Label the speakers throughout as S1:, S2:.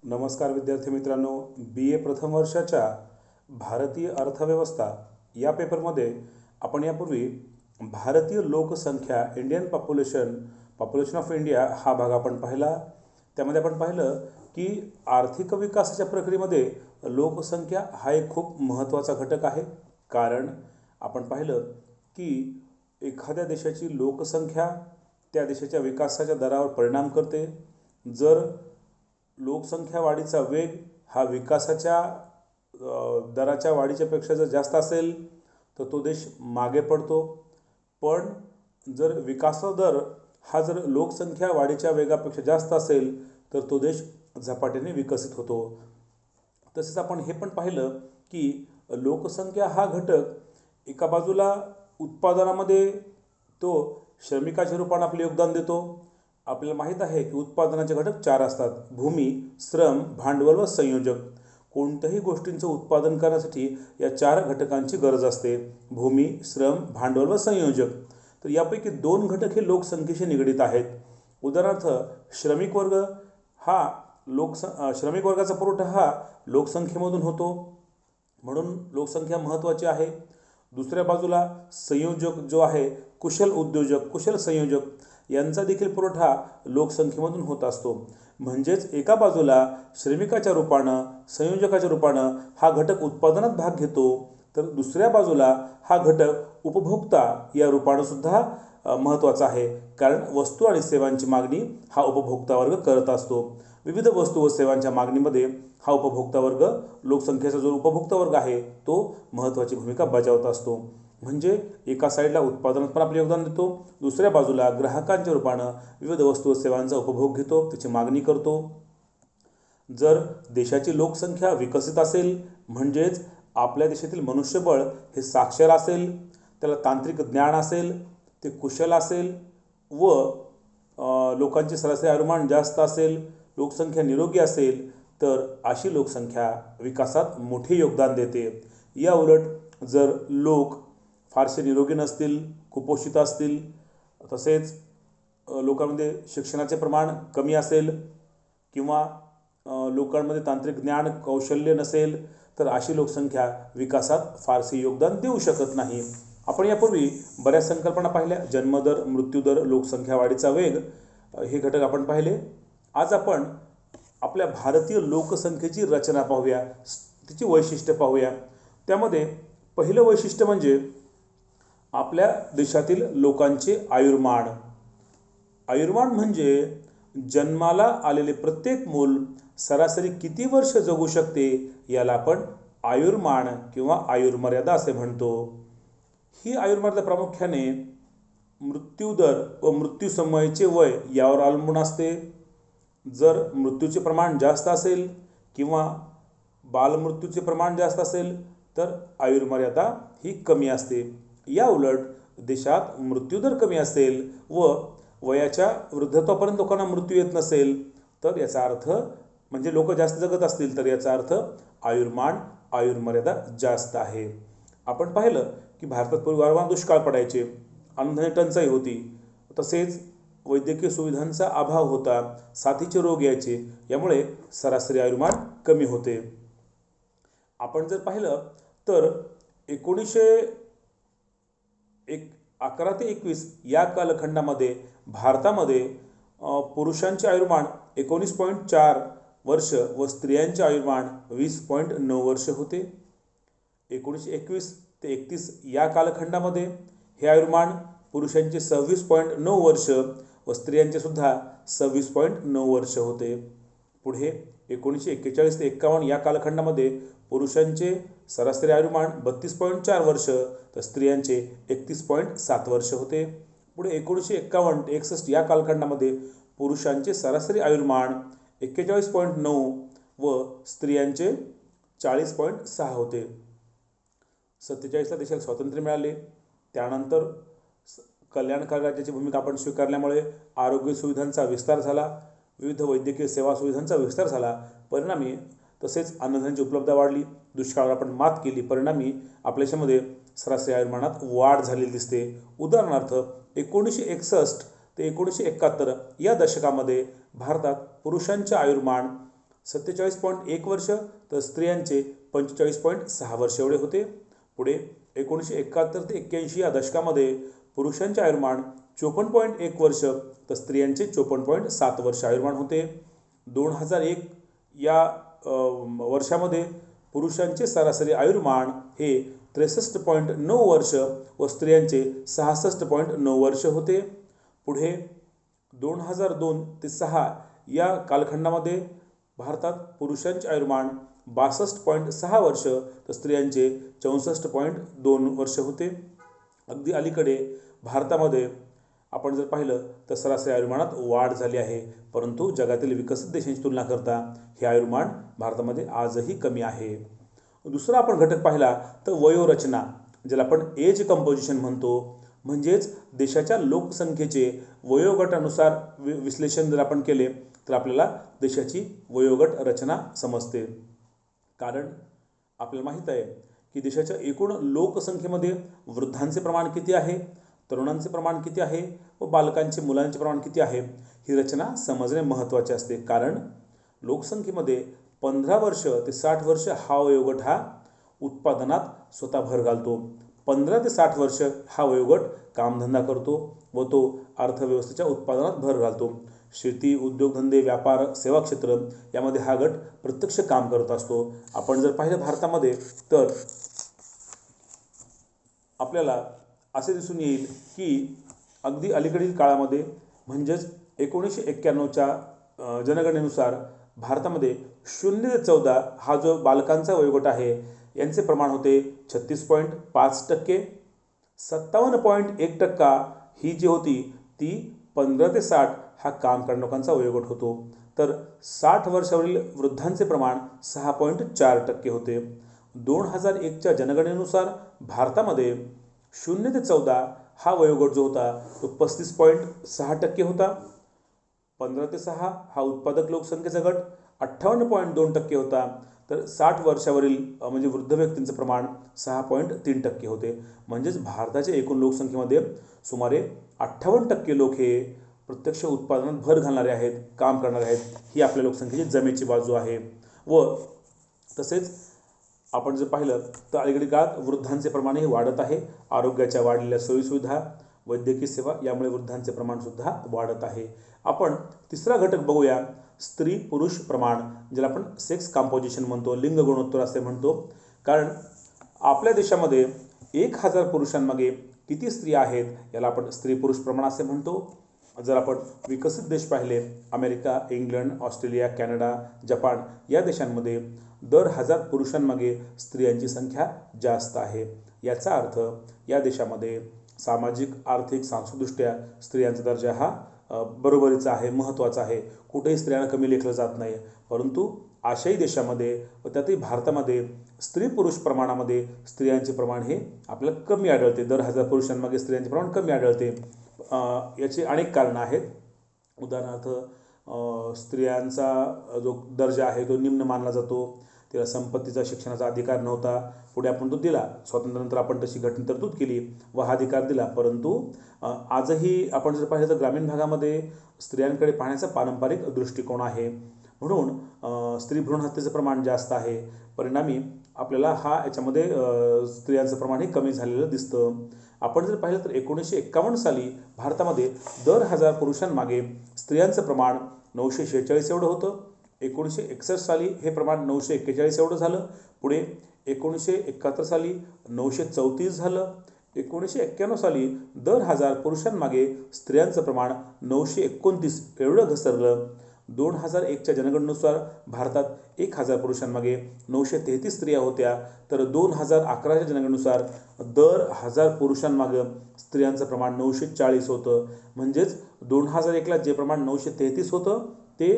S1: नमस्कार विद्यार्थी मित्रांनो, बी ए प्रथम वर्षाच्या भारतीय अर्थव्यवस्था या पेपरमध्ये आपण यापूर्वी भारतीय लोकसंख्या पॉप्युलेशन ऑफ इंडिया हा भाग आपण पाहिला। त्यामध्ये आपण पाहिलं की आर्थिक विकासाच्या प्रक्रियेमध्ये लोकसंख्या हा एक खूप महत्त्वाचा घटक आहे। कारण आपण पाहिलं की एखाद्या देशाची लोकसंख्या त्या देशाच्या विकासाच्या दरावर परिणाम करते। जर लोकसंख्या वाढीचा वेग हा विकासाच्या दराच्या वाढीच्या पेक्षा जर जास्त असेल तर तो देश मागे पडतो। पण जर विकासाचा दर हा जर लोकसंख्या वाढीच्या वेगापेक्षा जास्त असेल तर तो देश झपाट्याने विकसित होतो। तसेच आपण हे पण पाहिलं की लोकसंख्या हा घटक एका बाजूला उत्पादनामध्ये तो श्रमिकाच्या रूपाने आपले योगदान देतो। आपल्याला माहीत आहे की उत्पादनाचे घटक 4 असतात: भूमी, श्रम, भांडवल व संयोजक। कोणत्याही गोष्टींचं उत्पादन करण्यासाठी या 4 घटकांची गरज असते: भूमी, श्रम, भांडवल व संयोजक। तर यापैकी 2 घटक हे लोकसंख्येशी निगडित आहेत। उदाहरणार्थ श्रमिक वर्गाचा पुरवठा हा लोकसंख्येमधून होतो, म्हणून लोकसंख्या महत्त्वाची आहे। दुसऱ्या बाजूला संयोजक जो आहे, कुशल उद्योजक, कुशल संयोजक यांचा देखील पुरवठा लोकसंख्येमधून होत असतो। म्हणजेच एका बाजूला श्रमिकाच्या रूपानं, संयोजकाच्या रूपानं हा घटक उत्पादनात भाग घेतो, तर दुसऱ्या बाजूला हा घटक उपभोक्ता या रूपानं सुद्धा महत्त्वाचा आहे। कारण वस्तू आणि सेवांची मागणी हा उपभोक्ता वर्ग करत असतो। विविध वस्तू व सेवांच्या मागणीमध्ये हा उपभोक्ता वर्ग, लोकसंख्येचा जो उपभोक्ता वर्ग आहे तो महत्त्वाची भूमिका बजावत असतो। म्हणजे एका साईडला उत्पादनात पण आपले योगदान देतो, दुसऱ्या बाजूला ग्राहकांच्या रूपानं विविध वस्तू व सेवांचा उपभोग घेतो, त्याची मागणी करतो। जर देशाची लोकसंख्या विकसित असेल म्हणजेच आपल्या देशातील मनुष्यबळ हे साक्षर असेल, त्याला तांत्रिक ज्ञान असेल, ते कुशल असेल व लोकांचे सरासरी आयुर्मान जास्त असेल, लोकसंख्या निरोगी असेल, तर अशी लोकसंख्या विकासात मोठे योगदान देते। या उलट जर लोक फारसे निरोगी नसतील, कुपोषित असतील, तसेच लोकांमध्ये शिक्षणाचे प्रमाण कमी असेल किंवा लोकांमध्ये तांत्रिक ज्ञान कौशल्य नसेल, तर अशी लोकसंख्या विकासात फारसे योगदान देऊ शकत नाही। आपण यापूर्वी बऱ्याच संकल्पना पाहिल्या: जन्मदर, मृत्यूदर, लोकसंख्या वाढीचा वेग, हे घटक आपण पाहिले। आज आपण आपल्या भारतीय लोकसंख्येची रचना पाहूया, तिची वैशिष्ट्य पाहूया। त्यामध्ये पहिलं वैशिष्ट्य म्हणजे आपल्या देशातील लोकांचे आयुर्मान। आयुर्मान म्हणजे जन्माला आलेले प्रत्येक मूल सरासरी किती वर्ष जगू शकते याला आपण आयुर्मान किंवा आयुर्मर्यादा असे म्हणतो। ही आयुर्मर्यादा प्रामुख्याने मृत्यूदर व मृत्यूसमयीचे वय यावर अवलंबून असते। जर मृत्यूचे प्रमाण जास्त असेल किंवा बालमृत्यूचे प्रमाण जास्त असेल तर आयुर्मर्यादा ही कमी असते। या उलट देशात मृत्यूदर कमी असेल व वयाच्या वृद्धत्वापर्यंत लोकांना मृत्यू येत नसेल तर याचा अर्थ म्हणजे लोक जास्त जगत असतील तर याचा अर्थ आयुर्मर्यादा जास्त आहे। आपण पाहिलं की भारतात पूर्वी वारंवार दुष्काळ पडायचे, अन्नधान्य टंचाई होती, तसेच वैद्यकीय सुविधांचा अभाव होता, साथीचे रोग यायचे, यामुळे सरासरी आयुर्मान कमी होते। आपण जर पाहिलं तर 1911 ते 21 या कालखंडामध्ये भारतामध्ये पुरुषांचे आयुर्मान 19.4 वर्ष व स्त्रियांचे आयुर्मान 20.9 वर्ष होते। 1921 ते 31 या कालखंडामध्ये हे आयुर्मान पुरुषांचे 26.9 वर्ष व स्त्रियांचे सुद्धा 26.9 वर्ष होते। पुढे 1941 ते 51 या कालखंडामध्ये पुरुषांचे सरासरी आयुर्मान 32.4 वर्ष तर स्त्रियांचे 31.7 वर्ष होते। पुढे 1951 ते 61 या कालखंडामध्ये पुरुषांचे सरासरी आयुर्मान 41.9 व स्त्रियांचे 40.6 होते। 47ला देशाला स्वातंत्र्य मिळाले, त्यानंतर कल्याणकारी राज्याची भूमिका आपण स्वीकारल्यामुळे आरोग्य सुविधांचा विस्तार झाला, विविध वैद्यकीय सेवा सुविधांचा विस्तार झाला, परिणामी तसेच अन्नधान्याची उपलब्धता वाढली, दुष्काळावर आपण मात केली, परिणामी आपल्या देशामध्ये सरासरी आयुर्मानात वाढ झालेली दिसते। उदाहरणार्थ 1961 ते 1971 या दशकामध्ये भारतात पुरुषांचे आयुर्मान 47.1 वर्ष, तर स्त्रियांचे 45.6 वर्ष एवढे होते. पुढे 1971 ते 81 या दशकामध्ये पुरुषांचे आयुर्मान 54.1 वर्ष, तर स्त्रियांचे 54.7 वर्ष आयुर्मान होते. 2001 या वर्षामध्ये पुरुषांचे सरासरी आयुर्मान हे 63.9 वर्ष व स्त्रियांचे 66.9 वर्ष होते. पुढे 2002 ते 6 या कालखंडामध्ये भारतात पुरुषांचे आयुर्मान 62.6 वर्ष, तर स्त्रियांचे 64.2 वर्ष होते. अगदी अलीकडे भारतामध्ये आपण जर पाहिलं तर सरासरी आयुर्मानात वाढ झाली आहे, परंतु जगातील विकसित देशांची तुलना करता हे आयुर्मान भारतामध्ये आजही कमी आहे. दुसरा आपण घटक पाहिला तर वयोरचना, ज्याला आपण एज कंपोजिशन म्हणतो, म्हणजेच देशाच्या लोकसंख्येचे वयोगटानुसार विश्लेषण जर आपण केले तर आपल्याला देशाची वयोगट रचना समजते. कारण आपल्याला माहीत आहे की देशाच्या एकूण लोकसंख्येमध्ये वृद्धांचे प्रमाण किती आहे, तरुणांचे प्रमाण किती आहे व बालकांचे मुलांचे प्रमाण किती आहे, ही रचना समजणे महत्त्वाचे असते. कारण लोकसंख्येमध्ये 15 वर्ष ते 60 वर्ष हा वयोगट हा उत्पादनात स्वतः भर घालतो. 15 ते 60 वर्ष हा वयोगट कामधंदा करतो व तो अर्थव्यवस्थेच्या उत्पादनात भर घालतो. शेती, उद्योगधंदे, व्यापार, सेवा क्षेत्र यामध्ये हा गट प्रत्यक्ष काम करत असतो. आपण जर पाहिलं भारतामध्ये तर आपल्याला असे दिसून येईल की अगदी अलीकडील काळामध्ये म्हणजेच 1991च्या जनगणनेनुसार भारतामध्ये 0 ते 14 हा जो बालकांचा वयोगट आहे यांचे प्रमाण होते 36.5%. 57.1% ही जी होती ती 15 ते 60 हा काम करणाऱ्या लोकांचा वयोगट होतो. तर 60 वर्षावरील वृद्धांचे प्रमाण 6.4% होते. 2001च्या जनगणनेनुसार भारतामध्ये 0 ते 14 हा वयोगट जो होता तो 35.6% होता. 15 ते 6 हा उत्पादक लोकसंख्येचा गट 58.2% होता. तर 60 वर्षावरील म्हणजे वृद्ध व्यक्तींचं प्रमाण 6.3% होते. म्हणजेच भारताच्या एकूण लोकसंख्येमध्ये सुमारे 58% लोक हे प्रत्यक्ष उत्पादनात भर घालणारे आहेत, काम करणारे आहेत. ही आपल्या लोकसंख्येची जमेची बाजू आहे. व तसेच आपण जर पाहिलं तर अलीकडील काळात वृद्धांचे प्रमाणही वाढत आहे. आरोग्याच्या वाढलेल्या सोयीसुविधा, वैद्यकीय सेवा यामुळे वृद्धांचे प्रमाणसुद्धा वाढत आहे. आपण तिसरा घटक बघूया, स्त्री पुरुष प्रमाण, ज्याला आपण सेक्स कंपोजिशन म्हणतो, लिंग गुणोत्तर असे म्हणतो. कारण आपल्या देशामध्ये 1000 पुरुषांमागे किती स्त्रिया आहेत याला आपण स्त्री पुरुष प्रमाण असे म्हणतो. जर आपण विकसित देश पाहिले, America, England, Australia, Canada, Japan या देशांमध्ये दर 1000 पुरुषांमागे स्त्रियांची संख्या जास्त आहे. याचा अर्थ या देशामध्ये सामाजिक, आर्थिक, सांस्कृतिकदृष्ट्या स्त्रियांचा दर्जा हा बरोबरीचा आहे, महत्त्वाचा आहे. कुठेही स्त्रियांना कमी लेखलं जात नाही. परंतु आशियाई देशामध्ये व त्यातही भारतामध्ये स्त्री पुरुष प्रमाणामध्ये स्त्रियांचे प्रमाण हे आपल्याला कमी आढळते. दर 1000 पुरुषांमागे स्त्रियांचे प्रमाण कमी आढळते. याची अनेक कारणं आहेत. उदाहरणार्थ स्त्रियांचा जो दर्जा आहे तो निम्न मानला जातो. तिला संपत्तीचा, शिक्षणाचा अधिकार नव्हता. पुढे आपण तो दिला. स्वातंत्र्यानंतर आपण तशी घटना तरतूद केली व हा अधिकार दिला. परंतु आजही आपण जर पाहिलं तर ग्रामीण भागामध्ये स्त्रियांकडे पाहण्याचा पारंपरिक दृष्टिकोन आहे. म्हणून स्त्री भ्रूण हत्येचं प्रमाण जास्त आहे. परिणामी आपल्याला याच्यामध्ये स्त्रियांचं प्रमाण हे कमी झालेलं दिसतं. आपण जर पाहिलं तर 1951 साली भारतामध्ये दर 1000 पुरुषांमागे स्त्रियांचं प्रमाण 946 एवढं होतं. 1961 साली हे प्रमाण 941 एवढं झालं. पुढे 1971 साली 934 झालं. 1991 साली दर 1000 पुरुषांमागे स्त्रियांचं प्रमाण 929 एवढं घसरलं. 2001च्या जनगणनेनुसार भारतात 1000 पुरुषांमागे 933 स्त्रिया होत्या. तर 2011च्या जनगणनेनुसार दर 1000 पुरुषांमागं स्त्रियांचं प्रमाण 940 होतं. म्हणजेच 2001ला जे प्रमाण 933 होतं ते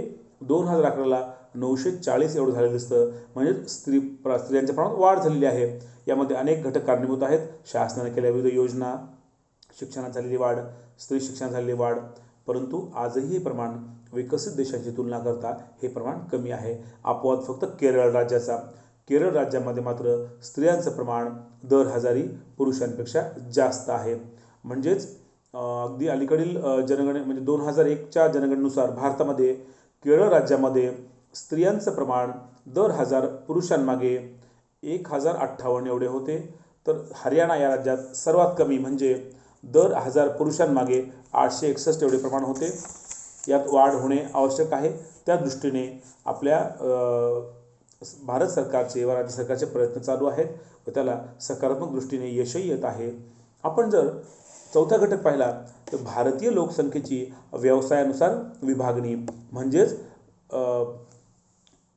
S1: 2011ला 940 एवढं झालेलं दिसतं. म्हणजे स्त्रियांच्या प्रमाणात वाढ झालेली आहे. यामध्ये अनेक घटक कारणीभूत आहेत. शासनाने केलेल्या विविध योजना, शिक्षणात झालेली वाढ, स्त्री शिक्षणात झालेली वाढ. परंतु आजही हे प्रमाण विकसित देशांची तुलना करता हे प्रमाण कमी आहे. अपवाद फक्त केरळ राज्याचा. केरळ राज्यामध्ये मात्र स्त्रियांचं प्रमाण दर 1000 पुरुषांपेक्षा जास्त आहे. म्हणजेच अगदी अलीकडील म्हणजे 2001च्या जनगणनेनुसार भारतामध्ये केरळ राज्यामध्ये स्त्रियांचं प्रमाण दर 1000 पुरुषांमागे 1058 एवढे होते, तर हरियाणा या राज्यात सर्वात कमी म्हणजे दर 1000 पुरुषांमागे 861 एवढे प्रमाण होते. यात वाढ होणे आवश्यक आहे. त्या दृष्टीने आपल्या भारत सरकारचे व राज्य सरकारचे प्रयत्न चालू आहेत व त्याला सकारात्मक दृष्टीने यशही येत आहे. आपण जर चौथा घटक पाहिला तर भारतीय लोकसंख्येची व्यवसायानुसार विभागणी म्हणजेच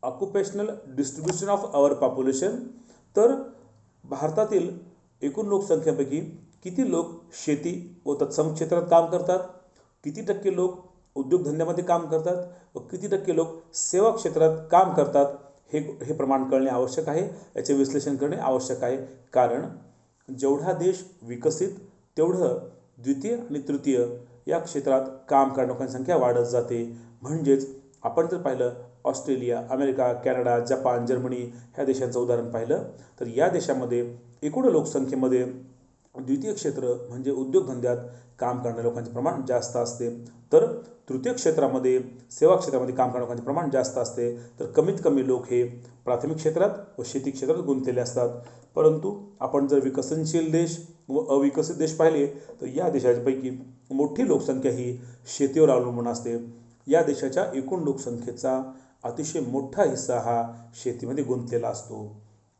S1: occupational distribution of our population. तर भारतातील एकूण लोकसंख्येपैकी किती लोक शेती व तत्सम क्षेत्रात काम करतात, किती टक्के लोक उद्योगधंद्यामध्ये काम करतात व किती टक्के लोक सेवा क्षेत्रात काम करतात, हे प्रमाण कळणे आवश्यक आहे. याचे विश्लेषण करणे आवश्यक आहे. कारण जेवढा देश विकसित तेवढं द्वितीय आणि तृतीय या क्षेत्रात काम करणाऱ्या लोकांची संख्या वाढत जाते. म्हणजेच आपण जर पाहिलं Australia, America, Canada, Japan, Germany ह्या देशांचं उदाहरण पाहिलं तर या देशामध्ये एकूण लोकसंख्येमध्ये द्वितीय क्षेत्र म्हणजे उद्योगधंद्यात काम करणाऱ्या लोकांचे प्रमाण जास्त असते, तर तृतीय क्षेत्रामध्ये सेवा क्षेत्रामध्ये काम करणाऱ्या लोकांचे प्रमाण जास्त असते. तर कमीत कमी लोक हे प्राथमिक क्षेत्रात व शेती क्षेत्रात गुंतलेले असतात. परंतु आपण जर विकसनशील देश व अविकसित देश पाहिले तर या देशांपैकी मोठी लोकसंख्या ही शेतीवर अवलंबून असते. या देशाच्या एकूण लोकसंख्येचा अतिशय मोठा हिस्सा हा शेतीमध्ये गुंतलेला असतो.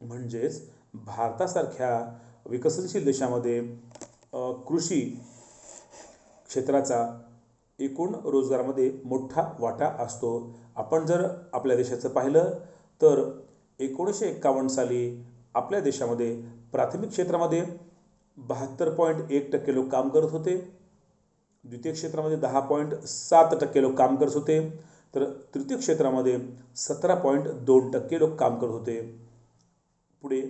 S1: म्हणजेच भारतासारख्या विकसनशील देशामध्ये कृषी क्षेत्राचा एकूण रोजगारामध्ये मोठा वाटा असतो. आपण जर आपल्या देशाचं पाहिलं तर 1951 साली आपल्या देशामध्ये प्राथमिक क्षेत्रामध्ये 72.1% लोक काम करत होते, द्वितीय क्षेत्रामध्ये 10.7% लोक काम करत होते, तर तृतीय क्षेत्रामध्ये 17.2% लोक काम करत होते. पुढे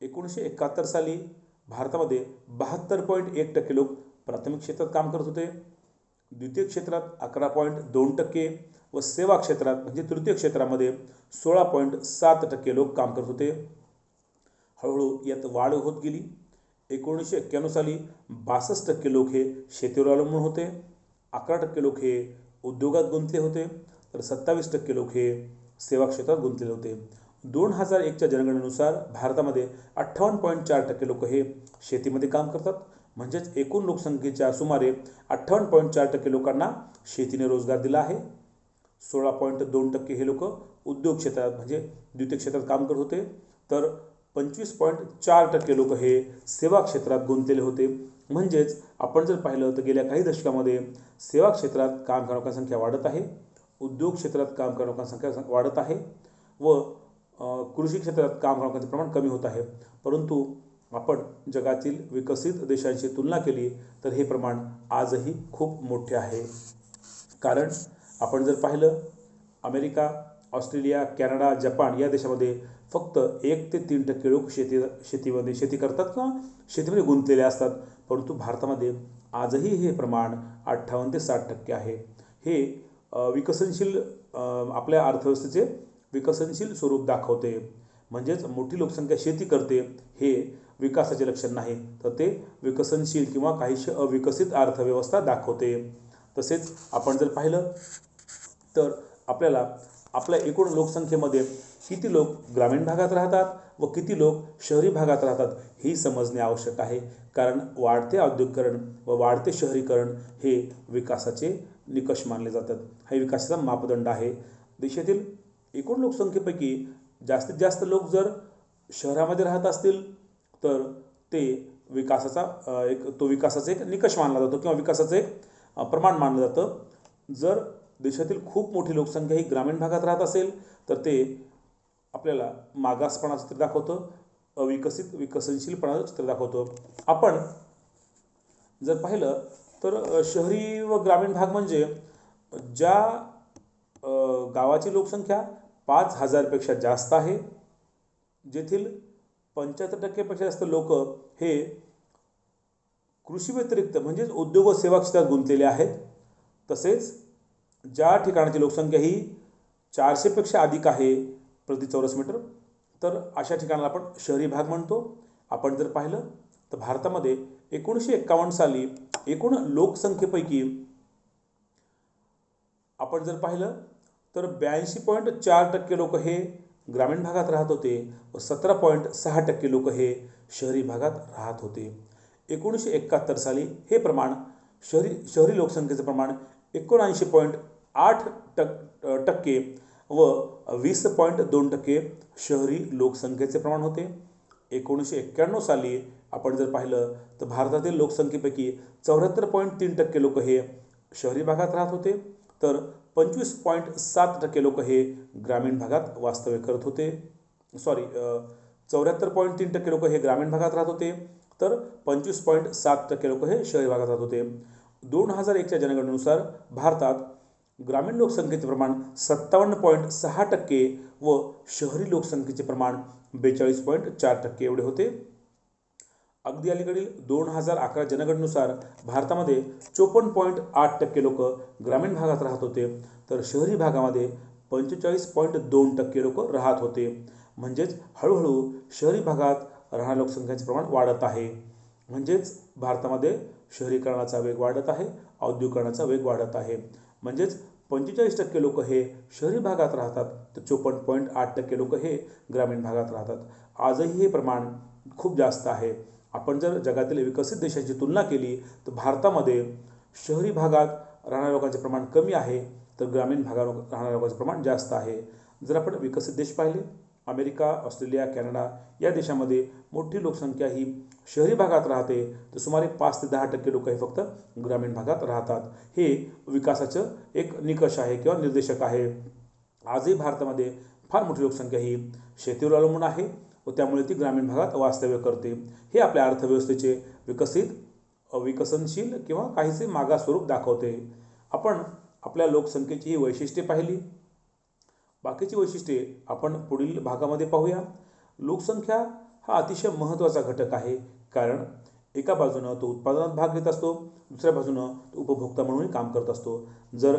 S1: 1971 साली भारतामध्ये 72.1% लोक प्राथमिक क्षेत्रात काम करत होते, द्वितीय क्षेत्रात 11.2% व सेवा क्षेत्रात म्हणजे तृतीय क्षेत्रामध्ये 16.7% लोक काम करत होते. हळूहळू यात वाढ होत गेली. 1991 साली 62% लोक हे शेतीवर अवलंबून होते, 11% लोक हे उद्योगात गुंतले होते, तर 27% लोक हे सेवा क्षेत्रात गुंतलेले होते. 2001च्या जनगणनेनुसार भारतामध्ये 58.4% लोक हे शेतीमध्ये काम करतात. म्हणजेच एकूण लोकसंख्येच्या सुमारे 58.4% लोकांना शेतीने रोजगार दिला आहे. 16.2% हे लोक उद्योग क्षेत्रात म्हणजे द्वितीय क्षेत्रात काम करत होते, तर 25.4% लोक हे सेवा क्षेत्रात गुंतलेले होते. म्हणजेच आपण जर पाहिलं तर गेल्या काही दशकामध्ये सेवा क्षेत्रात काम करणाऱ्या लोकांची संख्या वाढत आहे, उद्योग क्षेत्रात काम करणाऱ्या लोकांची संख्या वाढत आहे व कृषी क्षेत्रात काम करणाऱ्या लोकांचे प्रमाण कमी होत आहे. परंतु आपण जगातील विकसित देशांशी तुलना केली तर हे प्रमाण आजही खूप मोठे आहे. कारण आपण जर पाहिलं अमेरिका, ऑस्ट्रेलिया, कॅनडा, जपान या देशामध्ये फक्त 1 ते 3% लोक शेतीमध्ये शेती करतात किंवा शेतीमध्ये गुंतलेले असतात. परंतु भारतामध्ये आजही हे प्रमाण 58 ते 60% आहे. हे विकसनशील आपल्या अर्थव्यवस्थेचे विकसनशील स्वरूप दाखवते. म्हणजेच मोठी लोकसंख्या शेती करते हे विकासाचे लक्षण नाही, तर ते विकसनशील किंवा काहीशी अविकसित अर्थव्यवस्था दाखवते. तसेच आपण जर पाहिलं तर आपल्याला आपल्या एकूण लोकसंख्येमध्ये किती लोक ग्रामीण भागात राहतात व किती लोक शहरी भागात राहतात हे समजणे आवश्यक आहे. कारण वाढते औद्योगिकरण व वाढते शहरीकरण हे विकासाचे निकष मानले जातात. हा विकासाचा मापदंड आहे. देशातील एकूण लोकसंख्येपैकी जास्तीत जास्त लोक जर शहरामध्ये राहत असतील तर ते विकासाचा एक निकष मानला जातो किंवा विकासाचं एक प्रमाण मानलं जातं. जर देशातील खूप मोठी लोकसंख्या ही ग्रामीण भागात राहत असेल तर ते आपल्याला मागासपणाचं चित्र दाखवतं, अविकसित विकसनशीलपणाचं चित्र दाखवतं. आपण जर पाहिलं तर शहरी व ग्रामीण भाग म्हणजे ज्या गावाची लोकसंख्या 5000पेक्षा जास्त आहे, जेथील 75%पेक्षा जास्त लोक हे कृषी व्यतिरिक्त म्हणजेच उद्योग व सेवा क्षेत्रात गुंतलेले आहेत. तसेच ज्या ठिकाणाची लोकसंख्या ही 400पेक्षा अधिक आहे प्रति चौरस मीटर, तर अशा ठिकाणाला आपण शहरी भाग म्हणतो. आपण जर पाहिलं तर भारतामध्ये 1951 साली एकूण लोकसंख्येपैकी आपण जर पाहिलं तर 82.4% लोक हे ग्रामीण भागात राहत होते व 17.6% लोक हे शहरी भागात राहत होते. 1971 साली हे प्रमाण शहरी लोकसंख्येचं प्रमाण 79.8% व 20.2% शहरी लोकसंख्येचे प्रमाण होते. 1991 साली आपण जर पाहिलं तर भारतातील लोकसंख्येपैकी 74.3% लोक हे शहरी भागात राहत होते, तर 25.7% लोक हे ग्रामीण भागात वास्तव्य करत होते. 74.3% लोक हे ग्रामीण भागात राहत होते, तर 25.7% लोक हे शहरी भागात राहत होते. 2001च्या जनगणनेनुसार भारतात ग्रामीण लोकसंख्येचे प्रमाण 57.6% व शहरी लोकसंख्येचे प्रमाण 42.4% एवढे होते. अगदी अलीकडील 2011 जनगणनेनुसार भारतामध्ये 54.8% लोक ग्रामीण भागात राहत होते, तर शहरी भागामध्ये 45.2% लोक राहत होते. म्हणजेच हळूहळू शहरी भागात राहणाऱ्या लोकसंख्येचे प्रमाण वाढत आहे. म्हणजेच भारतामध्ये शहरीकरणाचा वेग वाढत आहे, औद्योगिकरणाचा वेग वाढत आहे. म्हणजेच 45% लोक हे शहरी भागात राहतात, तर 54.8% लोक हे ग्रामीण भागात राहतात. आजही हे प्रमाण खूप जास्त आहे. आपण जर जगातील विकसित देशांची तुलना केली तर भारतामध्ये शहरी भागात राहणाऱ्या लोकांचे प्रमाण कमी आहे, तर ग्रामीण भागात राहणाऱ्या लोकांचे प्रमाण जास्त आहे. जर आपण विकसित देश पाहिले, अमेरिका, ऑस्ट्रेलिया, कॅनडा या देशामध्ये मोठी लोकसंख्या ही शहरी भागात राहते, तर सुमारे 5 ते 10% लोक हे फक्त ग्रामीण भागात राहतात. हे विकासाचं एक निकष आहे किंवा निर्देशक आहे. आजही भारतामध्ये फार मोठी लोकसंख्या ही शेतीवर अवलंबून आहे व त्यामुळे ती ग्रामीण भागात वास्तव्य करते. हे आपल्या अर्थव्यवस्थेचे विकसनशील किंवा काहीसे मागास स्वरूप दाखवते. आपण आपल्या लोकसंख्येची ही वैशिष्ट्ये पाहिली. बाकीची वैशिष्ट्ये आपण पुढील भागामध्ये पाहूया. लोकसंख्या हा अतिशय महत्त्वाचा घटक आहे, कारण एका बाजूनं तो उत्पादनात भाग घेत असतो, दुसऱ्या बाजूनं तो उपभोक्ता म्हणून काम करत असतो. जर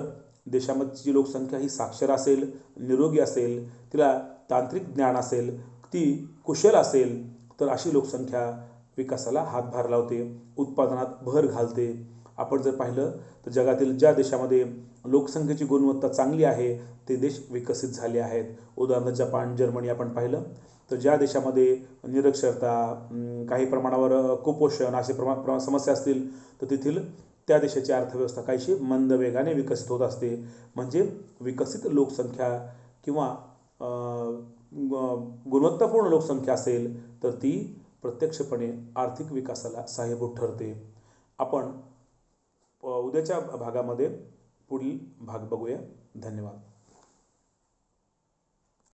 S1: देशामधची लोकसंख्या ही साक्षर असेल, निरोगी असेल, तिला तांत्रिक ज्ञान असेल, ती कुशल असेल, तर अशी लोकसंख्या विकासाला हातभार लावते, उत्पादनात भर घालते. आपण जर पाहिलं तर जगातील ज्या देशामध्ये लोकसंख्येची गुणवत्ता चांगली आहे ते देश विकसित झाले आहेत. उदाहरणार्थ जपान, जर्मनी आपण पाहिलं तर ज्या देशामध्ये निरक्षरता, काही प्रमाणावर कुपोषण असे समस्या असतील, तर तेथील त्या देशाची अर्थव्यवस्था काहीशी मंद वेगाने विकसित होत असते. म्हणजे विकसित लोकसंख्या किंवा गुणवत्तापूर्ण लोकसंख्या असेल तर ती प्रत्यक्षपणे आर्थिक विकासाला सहाय्यभूत ठरते. आपण उद्याच्या भागामध्ये पुढील भाग बघूया. धन्यवाद.